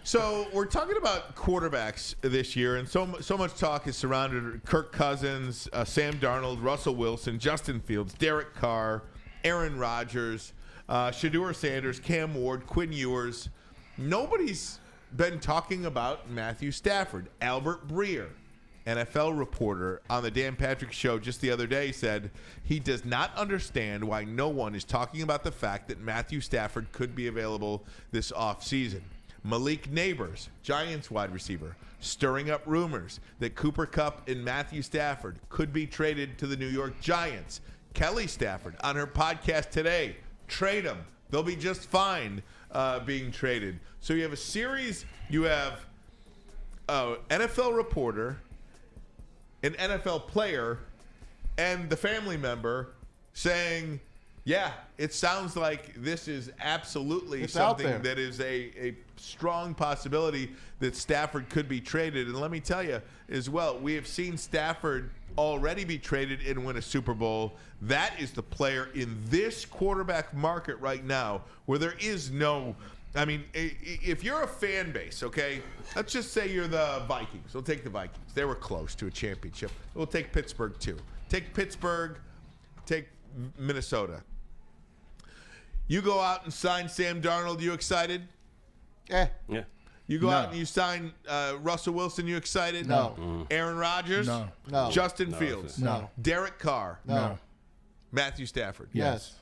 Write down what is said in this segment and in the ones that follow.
So we're talking about quarterbacks this year, and so much talk is surrounded Kirk Cousins, Sam Darnold, Russell Wilson, Justin Fields, Derek Carr, Aaron Rodgers, Shedeur Sanders, Cam Ward, Quinn Ewers. Nobody's been talking about Matthew Stafford. Albert Breer, NFL reporter on the Dan Patrick Show just the other day, said he does not understand why no one is talking about the fact that Matthew Stafford could be available this offseason. Malik Neighbors, Giants wide receiver, stirring up rumors that Cooper Kupp and Matthew Stafford could be traded to the New York Giants. Kelly Stafford on her podcast today, trade them. They'll be just fine being traded. So you have a series, you have an NFL reporter, an NFL player, and the family member saying, yeah, it sounds like this is absolutely something that is a strong possibility that Stafford could be traded. And let me tell you as well, we have seen Stafford already be traded and win a Super Bowl. That is the player in this quarterback market right now where there is no, I mean, if you're a fan base, okay, let's just say you're the Vikings. We'll take the Vikings. They were close to a championship. We'll take Pittsburgh too. Take Pittsburgh, take Minnesota. You go out and sign Sam Darnold, you excited? Yeah. You go out and you sign Russell Wilson, you excited? No. Aaron Rodgers? No. Justin Fields? No. Derek Carr? No. Matthew Stafford? Yes.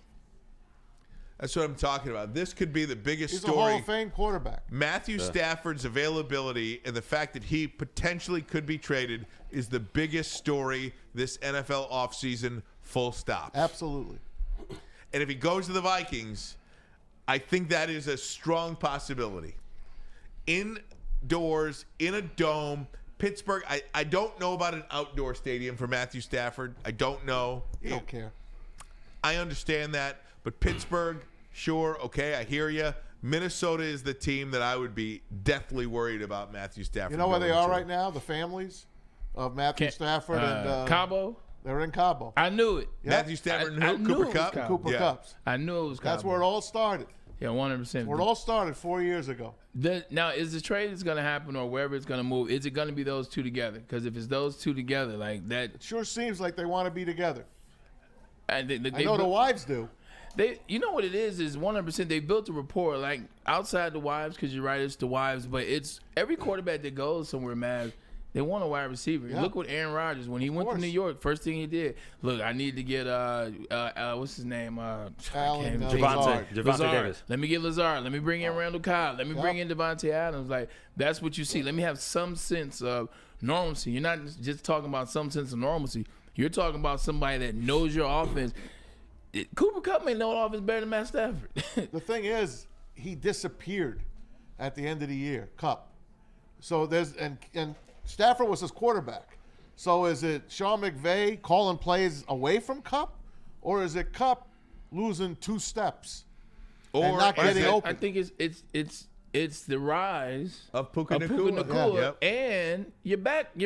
That's what I'm talking about. This could be the biggest He's story. a Hall of Fame quarterback. Matthew Stafford's availability and the fact that he potentially could be traded is the biggest story this NFL offseason, full stop. Absolutely. And if he goes to the Vikings, I think that is a strong possibility. Indoors, in a dome, Pittsburgh, I don't know about an outdoor stadium for Matthew Stafford. I don't know. You don't care. I understand that. But Pittsburgh, sure, okay, I hear you. Minnesota is the team that I would be deathly worried about Matthew Stafford. You know where they are right now? The families of Matthew Stafford and Cabo? They're in Cabo. I knew it. Yep. Matthew Stafford and who? Cooper Kupp? Cooper Kupps. I knew it was Cabo. That's where it all started. Yeah, 100%. Where it all started 4 years ago. Now, is the trade that's going to happen or wherever it's going to move, is it going to be those two together? Because if it's those two together, like that. It sure seems like they want to be together. And I know the wives do. You know what it is 100%. They built a rapport, like outside the wives, because you're right, it's the wives, but it's every quarterback that goes somewhere, Mavs, they want a wide receiver. Yeah. Look what Aaron Rodgers, when he went to New York, first thing he did, look, I need to get what's his name? Javonte Davis. Let me get Lazard. Let me bring in Randall Cobb. Let me bring in Devontae Adams. Like, that's what you see. Let me have some sense of normalcy. You're not just talking about some sense of normalcy. You're talking about somebody that knows your offense. Cooper Kupp may know offense better than Matt Stafford. The thing is, he disappeared at the end of the year, Kupp. So there's and Stafford was his quarterback. So is it Sean McVay calling plays away from Kupp, or is it Kupp losing 2 steps and not getting open? I think it's the rise of Puka Nacua and your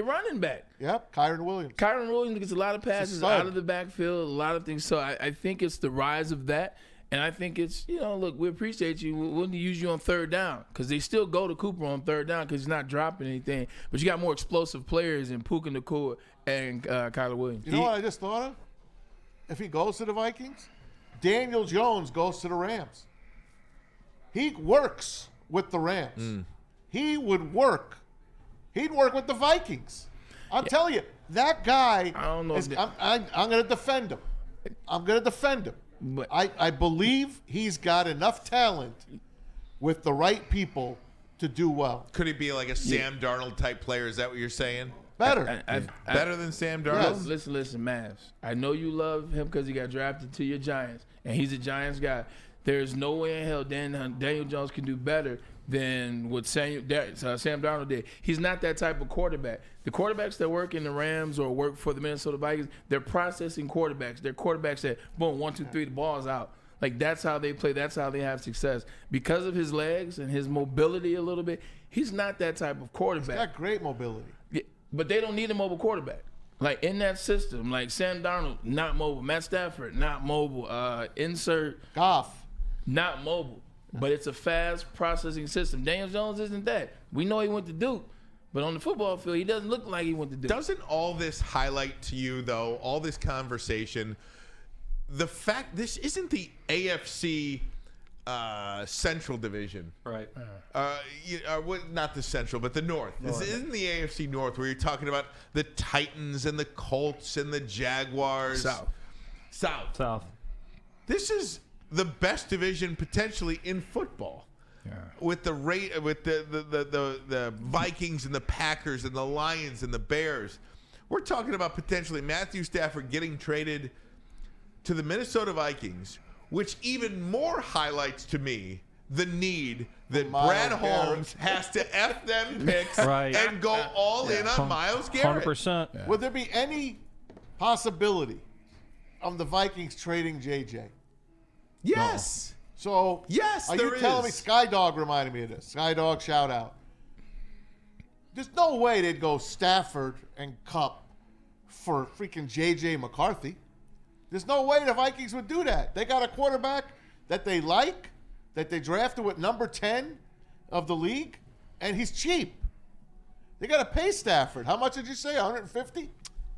running back. Yep, Kyron Williams. Kyron Williams gets a lot of passes out of the backfield, a lot of things. So I think it's the rise of that. And I think it's, look, we appreciate you. We'll use you on third down because they still go to Cooper on third down because he's not dropping anything. But you got more explosive players in Puka Nacua and Kyler Williams. You know what I just thought of? If he goes to the Vikings, Daniel Jones goes to the Rams. He works with the Rams. He would work. He'd work with the Vikings. I'm telling you, that guy. I don't know. I'm going to defend him. I'm going to defend him. But I believe he's got enough talent with the right people to do well. Could he be like a Sam Darnold type player? Is that what you're saying? Better. Better than Sam Darnold? Yes. Listen, Mavs. I know you love him because he got drafted to your Giants, and he's a Giants guy. There's no way in hell Daniel Jones can do better than what Sam Darnold did. He's not that type of quarterback. The quarterbacks that work in the Rams or work for the Minnesota Vikings, they're processing quarterbacks. They're quarterbacks that, boom, 1, 2, 3, the ball's out. Like, that's how they play. That's how they have success. Because of his legs and his mobility a little bit, he's not that type of quarterback. He's got great mobility. Yeah, but they don't need a mobile quarterback. Like, in that system, like Sam Darnold, not mobile. Matt Stafford, not mobile. Insert Goff. Not mobile. but it's a fast processing system. Daniel Jones isn't that. We know he went to Duke, but on the football field, he doesn't look like he went to Duke. Doesn't all this highlight to you, though, all this conversation, the fact this isn't the AFC Central Division. Right. Not the Central, but the North. This isn't the AFC North where you're talking about the Titans and the Colts and the Jaguars. South. This is the best division potentially in football. Yeah. With the Vikings and the Packers and the Lions and the Bears. We're talking about potentially Matthew Stafford getting traded to the Minnesota Vikings, which even more highlights to me the need that Brad Holmes has to F them picks and go all in on Myles Garrett. 100%. Yeah. Would there be any possibility of the Vikings trading JJ? Yes. No. So, yes, are you telling me Skydog reminded me of this? Skydog, shout out. There's no way they'd go Stafford and Cup for freaking JJ McCarthy. There's no way the Vikings would do that. They got a quarterback that they like, that they drafted with number 10 of the league, and he's cheap. They got to pay Stafford. How much did you say? 150?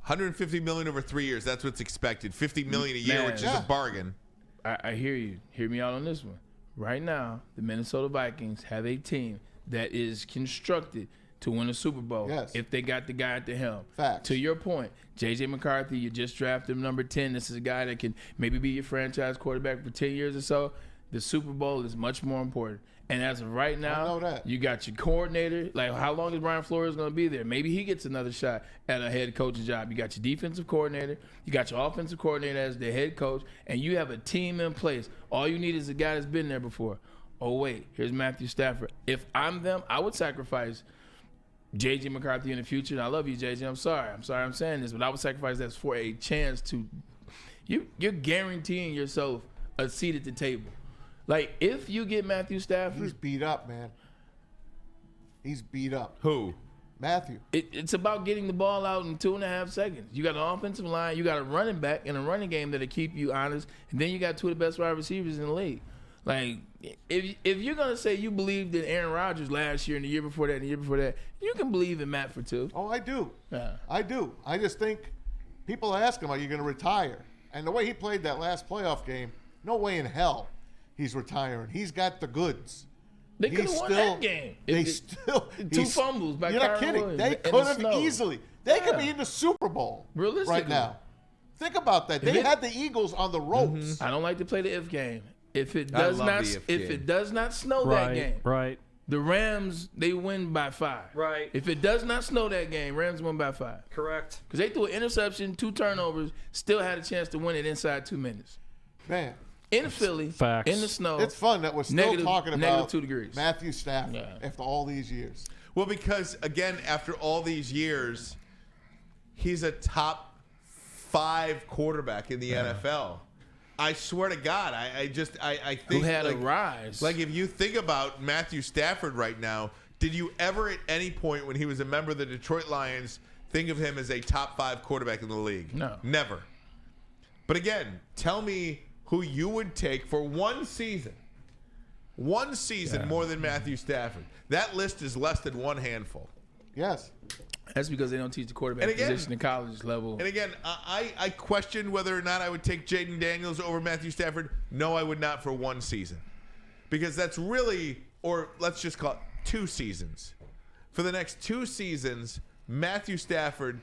$150 million over 3 years. That's what's expected. $50 million a year, which is a bargain. I hear you. Hear me out on this one. Right now, the Minnesota Vikings have a team that is constructed to win a Super Bowl if they got the guy at the helm. Facts. To your point, J.J. McCarthy, you just drafted him number 10. This is a guy that can maybe be your franchise quarterback for 10 years or so. The Super Bowl is much more important. And as of right now, you got your coordinator. Like, how long is Brian Flores going to be there? Maybe he gets another shot at a head coaching job. You got your defensive coordinator. You got your offensive coordinator as the head coach. And you have a team in place. All you need is a guy that's been there before. Oh, wait, here's Matthew Stafford. If I'm them, I would sacrifice J.J. McCarthy in the future. And I love you, J.J. I'm sorry I'm saying this, but I would sacrifice that for a chance to you're guaranteeing yourself a seat at the table. Like, if you get Matthew Stafford. He's beat up, man. He's beat up. Who? Matthew. It's about getting the ball out in 2.5 seconds. You got an offensive line, you got a running back and a running game that'll keep you honest, and then you got two of the best wide receivers in the league. Like, if you're going to say you believed in Aaron Rodgers last year and the year before that and the year before that, you can believe in Matt for two. Oh, I do. Yeah. I do. I just think people ask him, are you going to retire? And the way he played that last playoff game, no way in hell he's retiring. He's got the goods. They could have won that game. Two fumbles by You're not Kyron kidding. Williams They could have easily. They could be in the Super Bowl right now. Think about that. They had the Eagles on the ropes. Mm-hmm. I don't like to play the if game. If it does not snow that game, the Rams, they win by 5. Right. If it does not snow that game, Rams win by 5. Correct. Because they threw an interception, 2 turnovers, still had a chance to win it inside 2 minutes. Man. In Philly, in the snow. It's fun that we're still talking about -2 degrees. Matthew Stafford after all these years. Well, because, again, after all these years, he's a top 5 quarterback in the NFL. I swear to God, I think who had a rise. Like, if you think about Matthew Stafford right now, did you ever at any point when he was a member of the Detroit Lions think of him as a top 5 quarterback in the league? No. Never. But again, tell me who you would take for one season more than Matthew Stafford. That list is less than one handful. Yes. That's because they don't teach the quarterback position at college level. And again, I question whether or not I would take Jaden Daniels over Matthew Stafford. No, I would not for one season. Because that's really, or let's just call it 2 seasons. For the next 2 seasons, Matthew Stafford,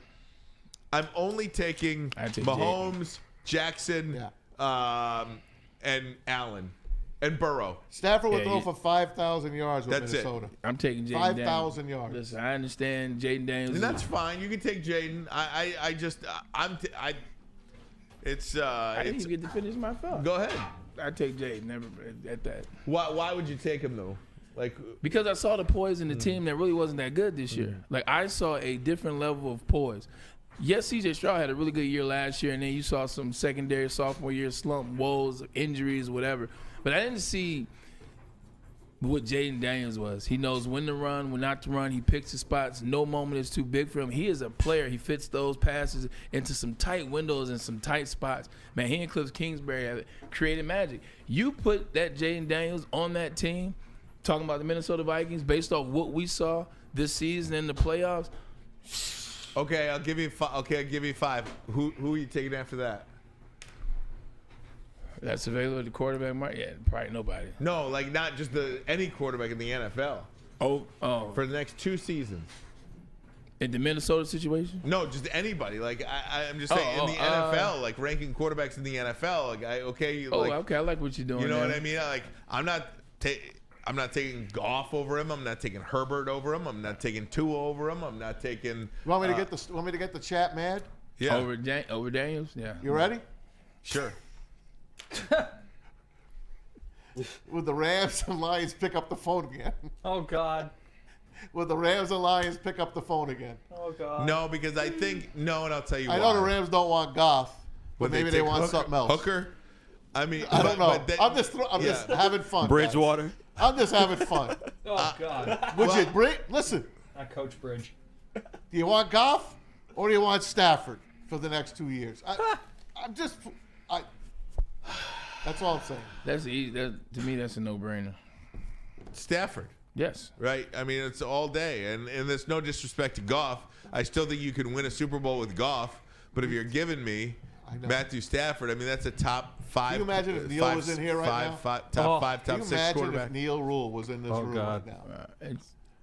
I'm only taking Mahomes, Jackson, and Allen, and Burrow. Stafford would throw for 5,000 yards with Minnesota. I'm taking Jaden 5,000 yards. Listen, I understand Jaden Daniels. And that's fine. You can take Jaden. I didn't even get to finish my thought. Go ahead. I take Jaden at that. Why would you take him though? Like, because I saw the poise in the team that really wasn't that good this year. Like, I saw a different level of poise. Yes, C.J. Stroud had a really good year last year, and then you saw some secondary sophomore year slump, woes, injuries, whatever. But I didn't see what Jaden Daniels was. He knows when to run, when not to run. He picks his spots. No moment is too big for him. He is a player. He fits those passes into some tight windows and some tight spots. Man, he and Cliff Kingsbury have created magic. You put that Jaden Daniels on that team, talking about the Minnesota Vikings, based off what we saw this season in the playoffs. Okay, I'll give you five. Who are you taking after that? That's available at the quarterback market? Yeah, probably nobody. No, like not just any quarterback in the NFL. Oh. For the next 2 seasons. In the Minnesota situation? No, just anybody. Like I'm just saying in the NFL, like ranking quarterbacks in the NFL. Like okay, I like what you're doing. You know what I mean? Like I'm not taking Goff over him. I'm not taking Herbert over him. I'm not taking Tua over him. I'm not taking. You want me to get the chat mad? Yeah. Over Daniels? Yeah. You ready? Sure. Would the Rams and Lions pick up the phone again? Oh, God. Would the Rams and Lions pick up the phone again? Oh, God. No, because I think and I'll tell you why. I know the Rams don't want Goff, but maybe they want something else. Hooker? I mean, I don't know. I'm just having fun. Bridgewater. Guys. I'm just having fun. Oh, God. Would you, listen. I coach Bridge. Do you want Goff or do you want Stafford for the next 2 years? That's all I'm saying. That's easy. To me, that's a no-brainer. Stafford. Yes. Right? I mean, it's all day. And there's no disrespect to Goff. I still think you can win a Super Bowl with Goff. But if you're giving me Matthew Stafford, I mean, that's a top 5. Can you imagine if Neil was in here right now? Top 5, top 6 quarterback. Can you imagine if Neil Rule was in this room God. right now?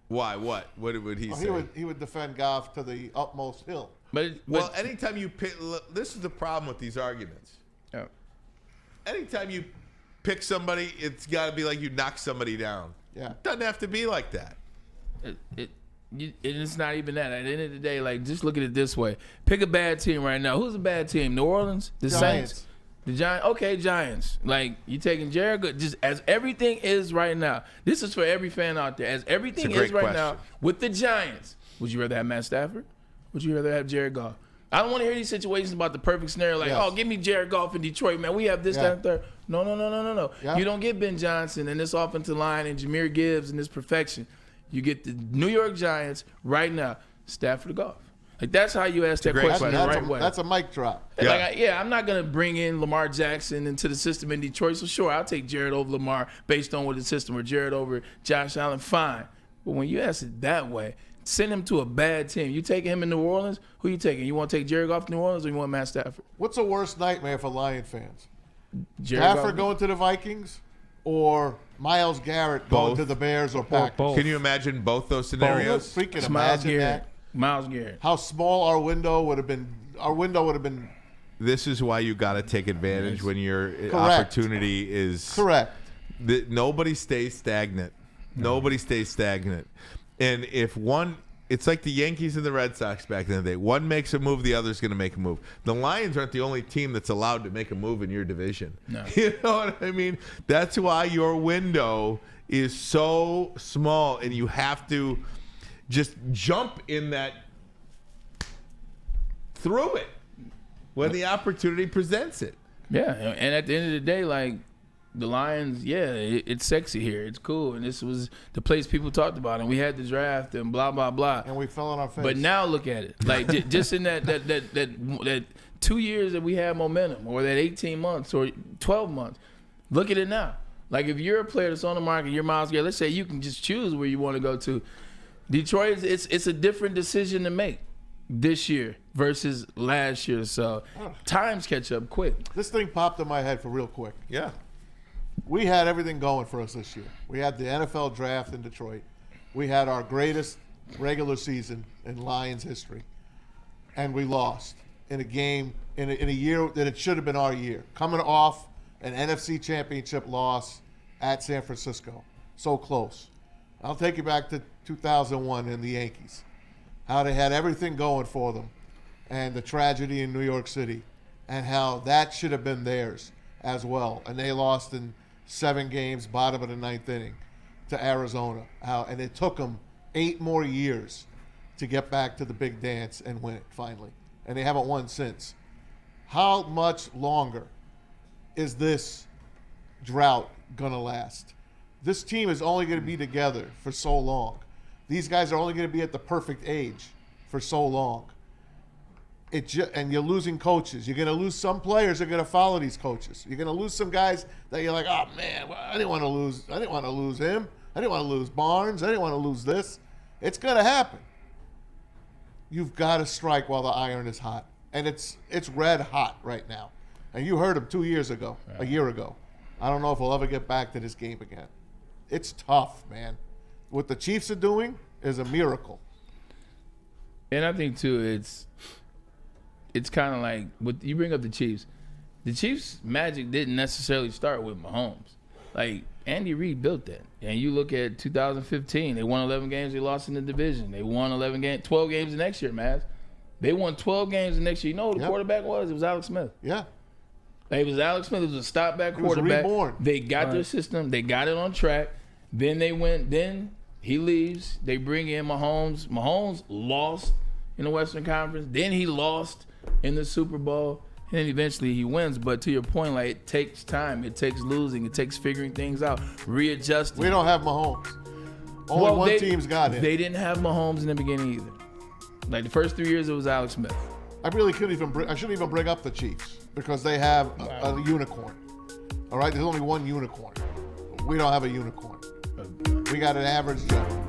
Why? What would he say? He would defend Goff to the utmost hill. But anytime you pick, this is the problem with these arguments. Yeah. Anytime you pick somebody, it's got to be like you knock somebody down. Yeah. It doesn't have to be like that. It's not even that. At the end of the day, like, just look at it this way. Pick a bad team right now. Who's a bad team? New Orleans? The Giants. Saints? The Giants? Okay, Giants. Like, you taking Jared Goff, just as everything is right now. This is for every fan out there. As everything is right now with the Giants, would you rather have Matt Stafford? Would you rather have Jared Goff? I don't want to hear these situations about the perfect scenario, like, oh, give me Jared Goff in Detroit, man. We have this, that, and third. No. Yeah. You don't get Ben Johnson and this offensive line and Jahmyr Gibbs and this perfection. You get the New York Giants right now, Stafford or Goff. Like, that's how you ask that question the right way. That's a mic drop. Yeah. I'm not going to bring in Lamar Jackson into the system in Detroit. So, sure, I'll take Jared over Lamar based on what the system, or Jared over Josh Allen, fine. But when you ask it that way, send him to a bad team. You taking him in New Orleans? Who you taking? You want to take Jared Goff to New Orleans, or you want Matt Stafford? What's the worst nightmare for Lion fans? Jared Stafford Goff going to the Vikings, or Myles Garrett going to the Bears or Packers? Both. Can you imagine both those scenarios? Freaking It's Myles imagine Garrett. that. Myles Garrett. How small our window would have been. Our window would have been This is why you got to take advantage when your Correct. opportunity is correct. Nobody stays stagnant. Nobody stays stagnant. And if one, it's like the Yankees and the Red Sox back in the day. One makes a move, the other's going to make a move. The Lions aren't the only team that's allowed to make a move in your division. No. You know what I mean? That's why your window is so small, and you have to just jump in that through it when the opportunity presents it. Yeah, and at the end of the day, like, the Lions, it's sexy here. It's cool. And this was the place people talked about. And we had the draft and blah, blah, blah. And we fell on our face. But now look at it. Like, just in that 2 years that we had momentum, or that 18 months or 12 months, look at it now. Like, if you're a player that's on the market, you're Myles Garrett, let's say you can just choose where you want to go to. Detroit, it's a different decision to make this year versus last year. So times catch up quick. This thing popped in my head for real quick. Yeah. We had everything going for us this year. We had the NFL draft in Detroit. We had our greatest regular season in Lions history. And we lost in a game in a year that it should have been our year. Coming off an NFC championship loss at San Francisco. So close. I'll take you back to 2001 in the Yankees. How they had everything going for them. And the tragedy in New York City. And how that should have been theirs as well. And they lost in 7 games, bottom of the 9th inning, to Arizona. And it took them 8 more years to get back to the big dance and win it finally. And they haven't won since. How much longer is this drought going to last? this team is only going to be together for so long. These guys are only going to be at the perfect age for so long. And you're losing coaches. You're going to lose some players that are going to follow these coaches. You're going to lose some guys that you're like, oh, man, I didn't want to lose. I didn't want to lose him. I didn't want to lose Barnes. I didn't want to lose this. It's going to happen. You've got to strike while the iron is hot. And it's red hot right now. And you heard him 2 years ago, a year ago. I don't know if we'll ever get back to this game again. It's tough, man. What the Chiefs are doing is a miracle. And I think, too, it's kind of like, you bring up the Chiefs. The Chiefs' magic didn't necessarily start with Mahomes. Like, Andy Reid built that. And you look at 2015, they won 11 games, they lost in the division. They won 12 games the next year, Maz. They won 12 games the next year. You know who the quarterback was? It was Alex Smith. Yeah. It was Alex Smith. It was a stop-back quarterback. Reborn. They got their system. They got it on track. Then he leaves. They bring in Mahomes. Mahomes lost in the Western Conference. Then he lost in the Super Bowl. And then eventually he wins. But to your point, like, it takes time. It takes losing. It takes figuring things out, readjusting. We don't have Mahomes. Only one team's got him. They didn't have Mahomes in the beginning either. Like, the first 3 years, it was Alex Smith. I shouldn't even bring up the Chiefs because they have a unicorn. All right? There's only one unicorn. We don't have a unicorn. We got an average Joe.